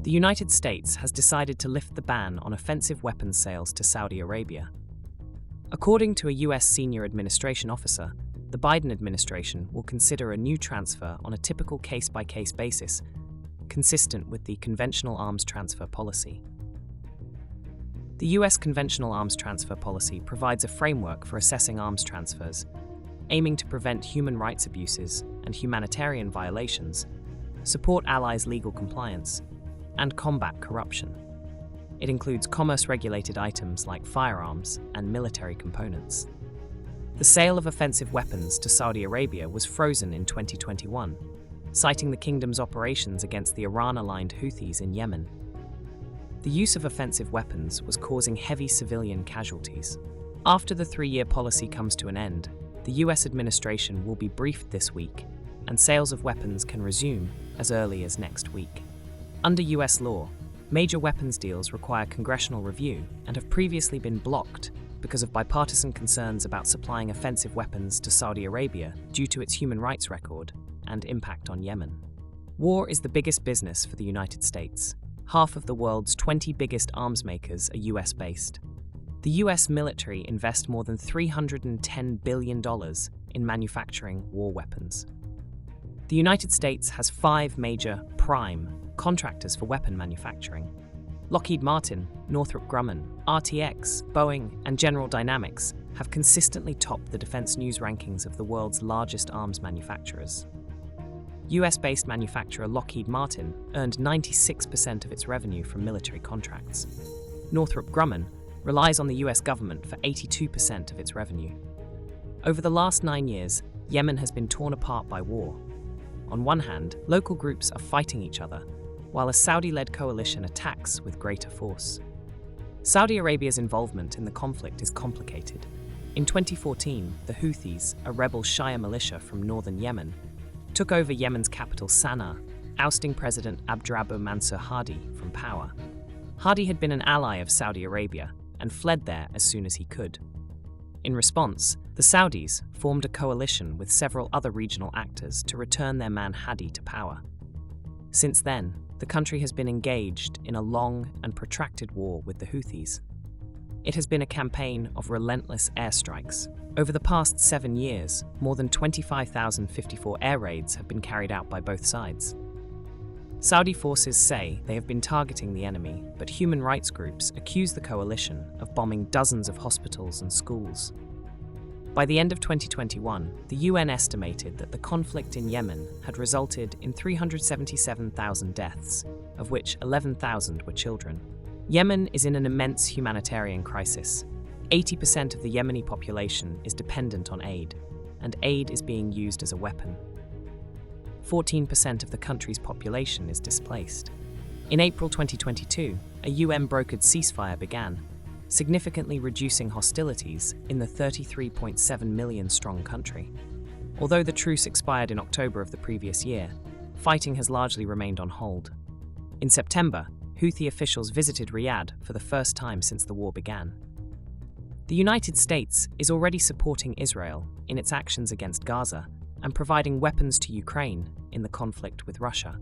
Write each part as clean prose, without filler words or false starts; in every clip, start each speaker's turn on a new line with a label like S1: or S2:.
S1: The United States has decided to lift the ban on offensive weapons sales to Saudi Arabia. According to a U.S. senior administration officer, the Biden administration will consider a new transfer on a typical case-by-case basis, consistent with the conventional arms transfer policy. The U.S. conventional arms transfer policy provides a framework for assessing arms transfers, aiming to prevent human rights abuses and humanitarian violations, support allies' legal compliance, and combat corruption. It includes commerce-regulated items like firearms and military components. The sale of offensive weapons to Saudi Arabia was frozen in 2021, citing the kingdom's operations against the Iran-aligned Houthis in Yemen. The use of offensive weapons was causing heavy civilian casualties. After the 3-year policy comes to an end, the U.S. administration will be briefed this week, and sales of weapons can resume as early as next week. Under U.S. law, major weapons deals require congressional review and have previously been blocked because of bipartisan concerns about supplying offensive weapons to Saudi Arabia due to its human rights record and impact on Yemen. War is the biggest business for the United States. Half of the world's 20 biggest arms makers are US-based. The US military invests more than $310 billion in manufacturing war weapons. The United States has 5 major prime contractors for weapon manufacturing. Lockheed Martin, Northrop Grumman, RTX, Boeing, and General Dynamics have consistently topped the defense news rankings of the world's largest arms manufacturers. US-based manufacturer Lockheed Martin earned 96% of its revenue from military contracts. Northrop Grumman relies on the US government for 82% of its revenue. Over the last 9 years, Yemen has been torn apart by war. On one hand, local groups are fighting each other, while a Saudi-led coalition attacks with greater force. Saudi Arabia's involvement in the conflict is complicated. In 2014, the Houthis, a rebel Shia militia from northern Yemen, took over Yemen's capital Sana'a, ousting President Abdul Mansur Hadi from power. Hadi had been an ally of Saudi Arabia and fled there as soon as he could. In response, the Saudis formed a coalition with several other regional actors to return their man Hadi to power. Since then, the country has been engaged in a long and protracted war with the Houthis. It has been a campaign of relentless airstrikes. Over the past 7 years, more than 25,054 air raids have been carried out by both sides. Saudi forces say they have been targeting the enemy, but human rights groups accuse the coalition of bombing dozens of hospitals and schools. By the end of 2021, the UN estimated that the conflict in Yemen had resulted in 377,000 deaths, of which 11,000 were children. Yemen is in an immense humanitarian crisis. 80% of the Yemeni population is dependent on aid, and aid is being used as a weapon. 14% of the country's population is displaced. In April 2022, a UN-brokered ceasefire began, significantly reducing hostilities in the 33.7 million-strong country. Although the truce expired in October of the previous year, fighting has largely remained on hold. In September, Houthi officials visited Riyadh for the first time since the war began. The United States is already supporting Israel in its actions against Gaza and providing weapons to Ukraine in the conflict with Russia.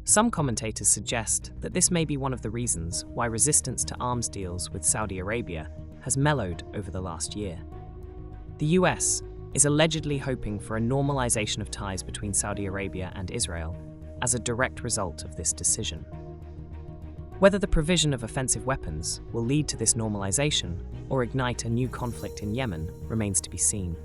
S1: Some commentators suggest that this may be one of the reasons why resistance to arms deals with Saudi Arabia has mellowed over the last year. The US is allegedly hoping for a normalization of ties between Saudi Arabia and Israel as a direct result of this decision. Whether the provision of offensive weapons will lead to this normalization or ignite a new conflict in Yemen remains to be seen.